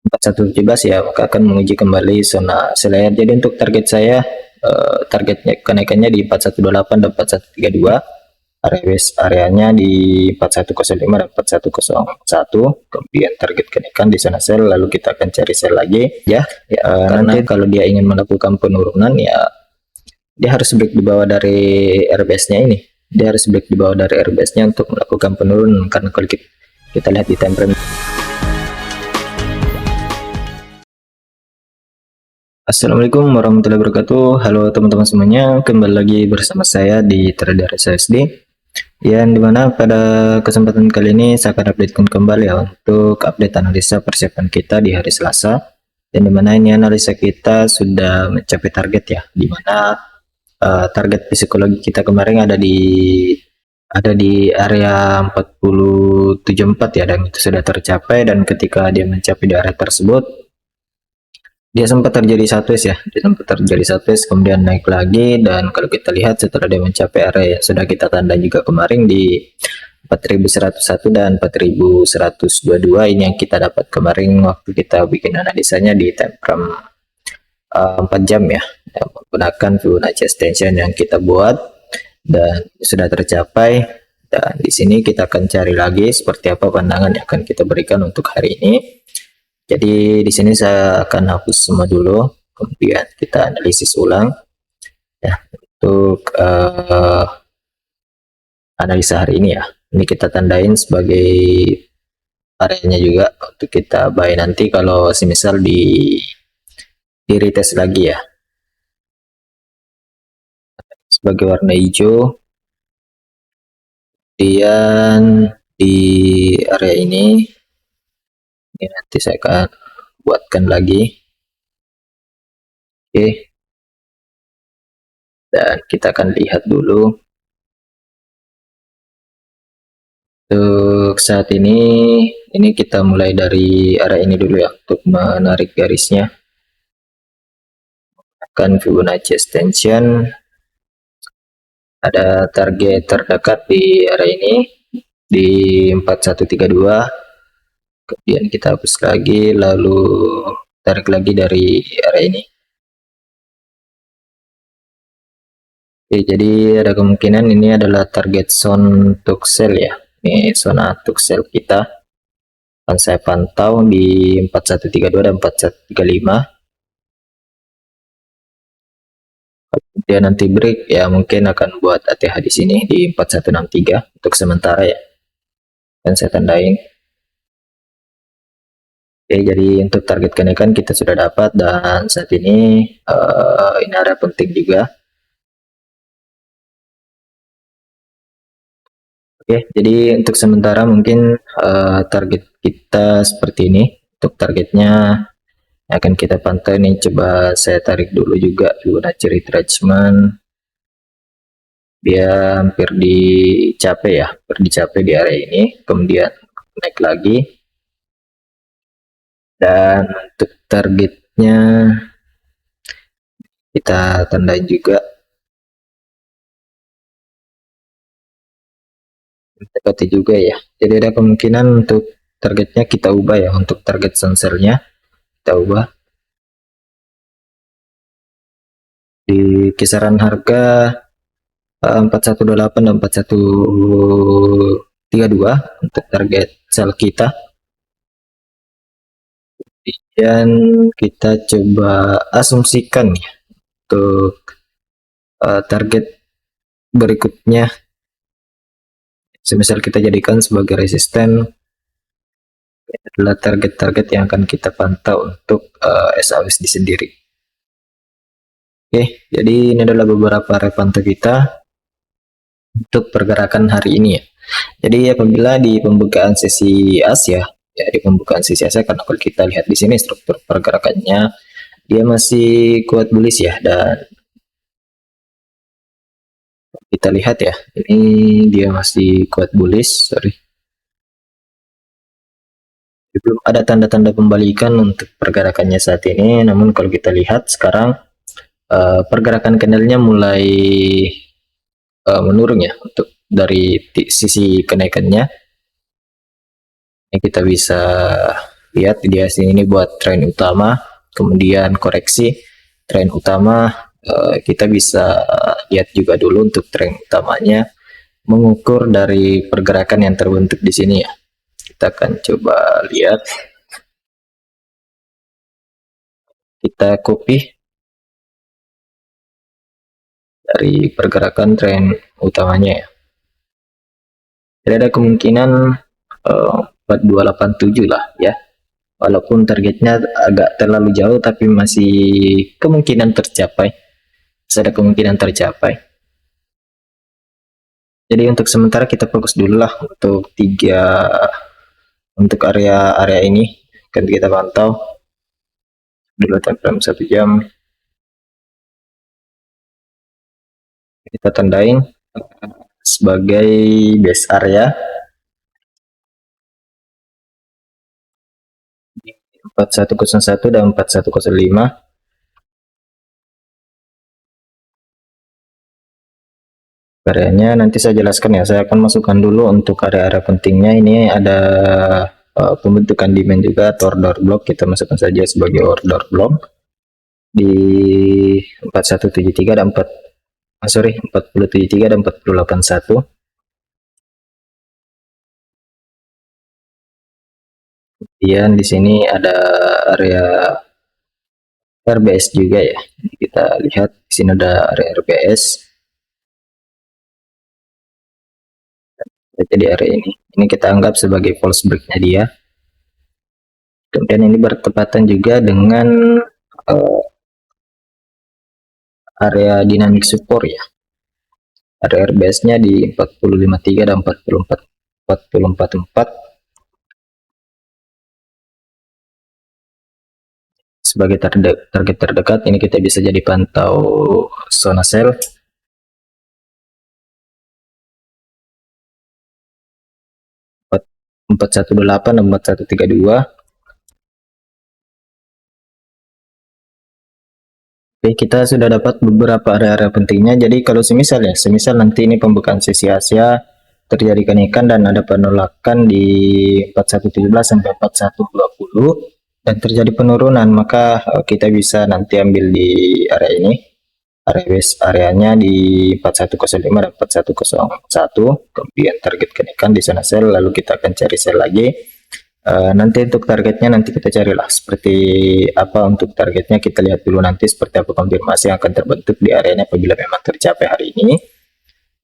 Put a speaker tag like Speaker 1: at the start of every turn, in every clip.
Speaker 1: 4117 ya, maka akan menguji kembali zona sell layer. Jadi untuk target saya, targetnya kenaikannya di 4128 dan 4132, areanya di 4105 dan 4101, kemudian target kenaikan di zona sell, lalu kita akan cari sell lagi ya, karena nanti kalau dia ingin melakukan penurunan ya dia harus break di bawah dari RBS-nya ini. Dia harus break di bawah dari RBS-nya untuk melakukan penurunan, karena kalau kita lihat di time frame. Assalamualaikum warahmatullahi wabarakatuh. Halo teman-teman semuanya, kembali lagi bersama saya di Trader SSD, yang dimana pada kesempatan kali ini saya akan updatekan kembali ya untuk update analisa persiapan kita di hari Selasa, dan dimana ini analisa kita sudah mencapai target ya, dimana target psikologi kita kemarin ada di area 4074 ya, dan itu sudah tercapai. Dan ketika dia mencapai di area tersebut, dia sempat terjadi sideways ya, kemudian naik lagi, dan kalau kita lihat setelah dia mencapai area yang sudah kita tanda juga kemarin di 4101 dan 4122, ini yang kita dapat kemarin waktu kita bikin analisanya di time frame 4 jam ya, menggunakan Fibonacci extension yang kita buat dan sudah tercapai. Dan di sini kita akan cari lagi seperti apa pandangan yang akan kita berikan untuk hari ini. Jadi di sini saya akan hapus semua dulu, kemudian kita analisis ulang ya untuk analisa hari ini ya. Ini kita tandain sebagai areanya juga untuk kita buy nanti kalau semisal di retest lagi ya, sebagai warna hijau. Kemudian di area ini nanti saya akan buatkan lagi. Oke, dan kita akan lihat dulu untuk saat ini kita mulai dari area ini dulu ya, untuk menarik garisnya akan Fibonacci extension. Ada target terdekat di area ini di 4132, kemudian kita hapus lagi, lalu tarik lagi dari area ini. Oke, jadi ada kemungkinan ini adalah target zone untuk sell ya. Ini zona untuk sell kita akan saya pantau di 4132 dan 4135. Dia nanti break ya, mungkin akan buat ATH di sini di 4163 untuk sementara ya, dan saya tandain. Oke, jadi untuk target kenaikan kita sudah dapat, dan saat ini ini area penting juga. Oke, jadi untuk sementara mungkin target kita seperti ini. Untuk targetnya akan kita pantau ini, coba saya tarik dulu juga Fibonacci retracement. Dia hampir dicapai ya, di area ini, kemudian naik lagi. Dan untuk targetnya kita tandai juga, dekati juga ya. Jadi ada kemungkinan untuk targetnya kita ubah ya, untuk target sensornya kita ubah di kisaran harga 4128 dan 4132 untuk target sell kita. Dan kita coba asumsikan ya untuk target berikutnya, semisal kita jadikan sebagai resisten, adalah target-target yang akan kita pantau untuk SAUSD sendiri. Oke, jadi ini adalah beberapa area pantau kita untuk pergerakan hari ini ya. Jadi apabila di pembukaan sesi Asia ya, di pembukaan sesi Asia, karena kalau kita lihat di sini struktur pergerakannya dia masih kuat bullish ya, dan kita lihat ya, ini dia masih kuat bullish, belum ada tanda-tanda pembalikan untuk pergerakannya saat ini. Namun kalau kita lihat sekarang pergerakan candlenya mulai menurun ya, untuk dari sisi kenaikannya. Ini kita bisa lihat di sini ini buat tren utama, kemudian koreksi tren utama. Kita bisa lihat juga dulu untuk tren utamanya, mengukur dari pergerakan yang terbentuk di sini ya. Kita akan coba lihat, kita copy dari pergerakan tren utamanya ya. Jadi ada kemungkinan 4287 lah ya. Walaupun targetnya agak terlalu jauh, tapi masih kemungkinan tercapai. Masih ada kemungkinan tercapai. Jadi untuk sementara kita fokus dulu lah untuk area ini. Kan kita pantau dulu time frame 1 jam. Kita tandain sebagai base area 4101 dan 4105. Areanya nanti saya jelaskan ya. Saya akan masukkan dulu untuk area-area pentingnya. Ini ada pembentukan demand juga atau order block. Kita masukkan saja sebagai order block di 4173 dan 4073 dan 4081. Kemudian di sini ada area RBS juga ya. Kita lihat di sini ada area RBS. Jadi area ini kita anggap sebagai false break-nya dia. Kemudian ini bertepatan juga dengan area dynamic support ya. Area RBS-nya di 4053 dan 444. Sebagai target terdekat, ini kita bisa jadi pantau zona sell. Empat 418 dan 4132. Oke, kita sudah dapat beberapa area-area pentingnya. Jadi kalau semisal nanti ini pembukaan sesi Asia terjadi kenaikan dan ada penolakan di 4117 sampai 4120 dan terjadi penurunan, maka kita bisa nanti ambil di area ini, area base areanya di 4105 dan 4101. Kemudian target kenaikan di sana sell, lalu kita akan cari sell lagi. Nanti untuk targetnya nanti kita carilah seperti apa. Untuk targetnya kita lihat dulu nanti seperti apa konfirmasi yang akan terbentuk di areanya apabila memang tercapai hari ini.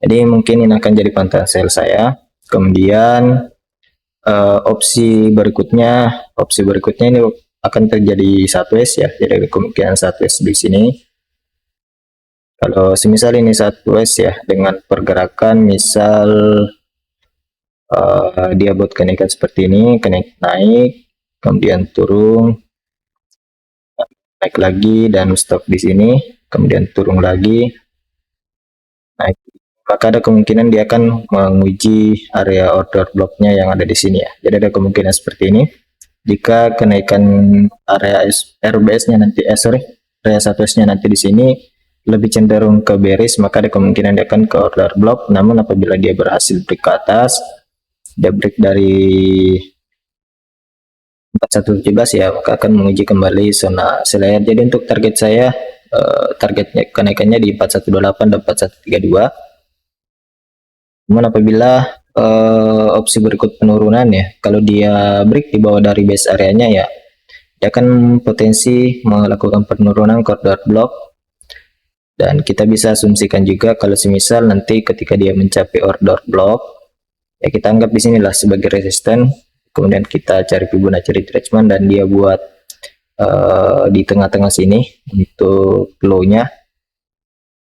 Speaker 1: Jadi mungkin ini akan jadi pantauan sell saya. Kemudian opsi berikutnya ini akan terjadi sideways ya. Jadi kemungkinan sideways di sini. Kalau semisal ini sideways ya dengan pergerakan misal dia buat kenaikan seperti ini, naik, kemudian turun, naik lagi dan stop di sini, kemudian turun lagi, naik, maka ada kemungkinan dia akan menguji area order blocknya yang ada di sini ya. Jadi ada kemungkinan seperti ini. Jika kenaikan area RBS-nya nanti, area sideways-nya nanti di sini lebih cenderung ke bearish, maka ada kemungkinan dia akan ke order block. Namun apabila dia berhasil break ke atas, dia break dari 4117 ya, maka akan menguji kembali zona sell. Jadi untuk target saya, targetnya kenaikannya di 4128 dan 4132. Namun apabila opsi berikut penurunan ya, kalau dia break di bawah dari base areanya ya, dia akan potensi melakukan penurunan ke order block. Dan kita bisa asumsikan juga kalau semisal nanti ketika dia mencapai order block ya, kita anggap di sinilah sebagai resisten. Kemudian kita cari Fibonacci retracement dan dia buat di tengah-tengah sini untuk low-nya.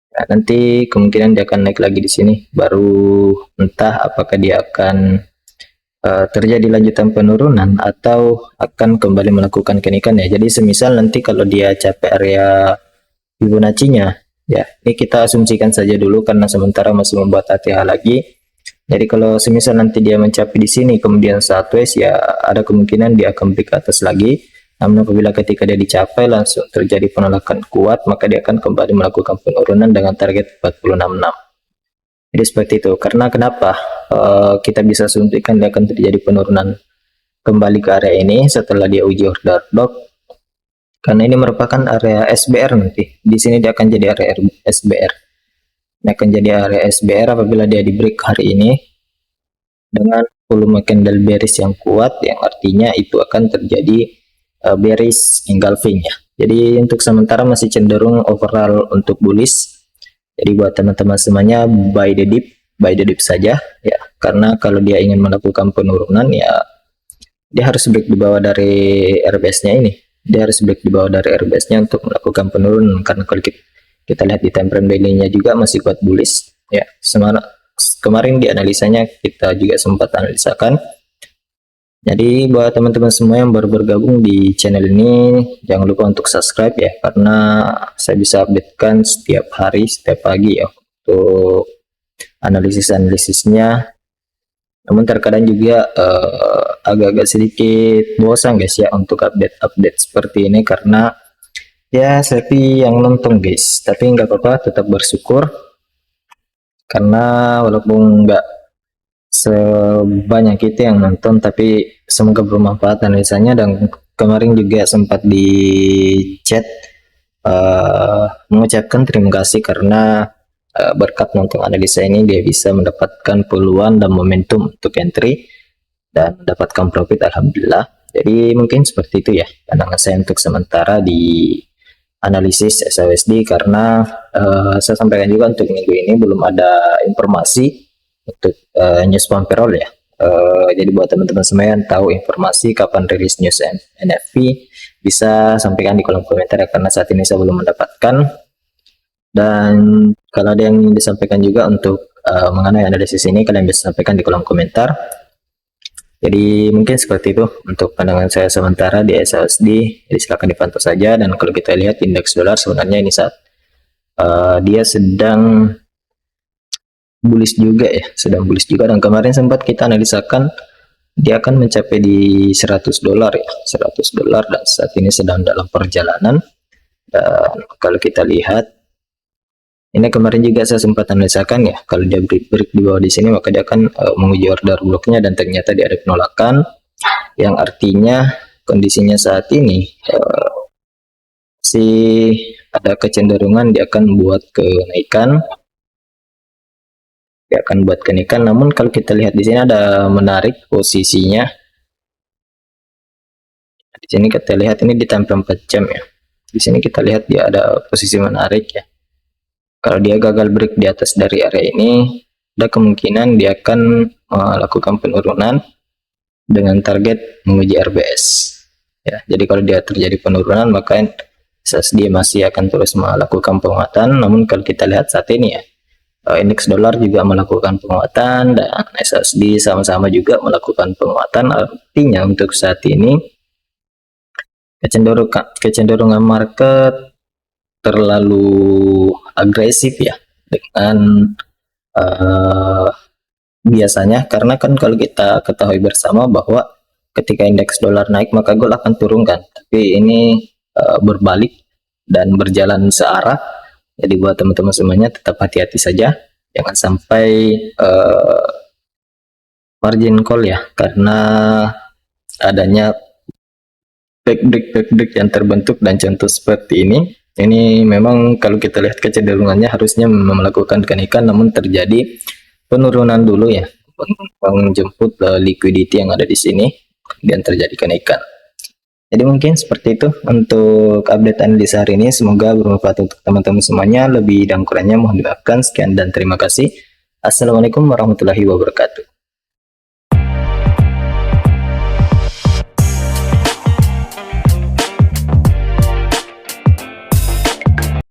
Speaker 1: Nah, nanti kemungkinan dia akan naik lagi di sini. Baru entah apakah dia akan terjadi lanjutan penurunan atau akan kembali melakukan kenaikan ya. Jadi semisal nanti kalau dia capai area Fibonacci-nya ya, ini kita asumsikan saja dulu karena sementara masih membuat ATH lagi. Jadi kalau semisal nanti dia mencapai di sini kemudian sideways ya, ada kemungkinan dia akan break ke atas lagi. Namun apabila ketika dia dicapai langsung terjadi penolakan kuat, maka dia akan kembali melakukan penurunan dengan target 466. Jadi seperti itu. Karena kenapa kita bisa asumsikan dia akan terjadi penurunan kembali ke area ini setelah dia uji order block, karena ini merupakan area SBR. Nanti di sini dia akan jadi area SBR. Ini akan jadi area SBR apabila dia di break hari ini dengan volume candle bearish yang kuat, yang artinya itu akan terjadi bearish engulfing ya. Jadi untuk sementara masih cenderung overall untuk bullish. Jadi buat teman-teman semuanya buy the dip saja ya, karena kalau dia ingin melakukan penurunan ya dia harus break di bawah dari RBS-nya ini. Dia harus break di bawah dari RBS-nya untuk melakukan penurunan, karena kalau kita lihat di time frame daily-nya juga masih kuat bullish ya. Kemarin di analisanya kita juga sempat analisakan. Jadi buat teman-teman semua yang baru bergabung di channel ini, jangan lupa untuk subscribe ya, karena saya bisa updatekan setiap hari, setiap pagi ya untuk analisisnya. Namun terkadang juga agak-agak sedikit bosan guys ya untuk update seperti ini, karena ya sepi yang nonton guys. Tapi nggak apa-apa, tetap bersyukur, karena walaupun nggak sebanyak itu yang nonton, tapi semoga bermanfaat analisanya. Dan kemarin juga sempat di chat mengucapkan terima kasih karena berkat nonton analisa ini dia bisa mendapatkan peluang dan momentum untuk entry dan mendapatkan profit, alhamdulillah. Jadi mungkin seperti itu ya pandangan saya untuk sementara di analisis SHUSD, karena saya sampaikan juga untuk minggu ini belum ada informasi untuk news payroll ya. Jadi buat teman-teman semua yang tahu informasi kapan rilis news NFP, bisa sampaikan di kolom komentar ya, karena saat ini saya belum mendapatkan. Dan kalau ada yang ingin disampaikan juga untuk mengenai analisis ini, kalian bisa sampaikan di kolom komentar. Jadi mungkin seperti itu untuk pandangan saya sementara di SHUSD. Jadi silahkan dipantau saja. Dan kalau kita lihat indeks dolar sebenarnya ini saat dia sedang bullish juga ya, sedang bullish juga. Dan kemarin sempat kita analisakan dia akan mencapai di 100 dolar ya, 100 dolar, dan saat ini sedang dalam perjalanan. Dan kalau kita lihat ini kemarin juga saya sempat analisakan ya, kalau dia break di bawah di sini maka dia akan menguji order bloknya, dan ternyata dia ada penolakan, yang artinya kondisinya saat ini sih ada kecenderungan dia akan buat kenaikan. Dia akan buat kenaikan. Namun kalau kita lihat di sini ada menarik posisinya. Di sini kita lihat ini di time frame 4 jam ya. Di sini kita lihat dia ada posisi menarik ya. Kalau dia gagal break di atas dari area ini, ada kemungkinan dia akan melakukan penurunan dengan target menguji RBS ya. Jadi kalau dia terjadi penurunan maka SHUSD masih akan terus melakukan penguatan. Namun kalau kita lihat saat ini ya, indeks dolar juga melakukan penguatan dan SHUSD sama-sama juga melakukan penguatan. Artinya untuk saat ini kecenderungan market terlalu agresif ya dengan biasanya, karena kan kalau kita ketahui bersama bahwa ketika indeks dolar naik maka gold akan turun kan, tapi ini berbalik dan berjalan searah. Jadi buat teman-teman semuanya tetap hati-hati saja, jangan sampai margin call ya, karena adanya backbreak yang terbentuk. Dan contoh seperti ini memang kalau kita lihat kecenderungannya harusnya melakukan kenaikan, namun terjadi penurunan dulu ya, menjemput liquidity yang ada di sini dan terjadi kenaikan. Jadi mungkin seperti itu untuk update analisa hari ini. Semoga bermanfaat untuk teman-teman semuanya. Lebih dan kurangnya mohon dimaafkan. Sekian dan terima kasih. Assalamualaikum warahmatullahi wabarakatuh.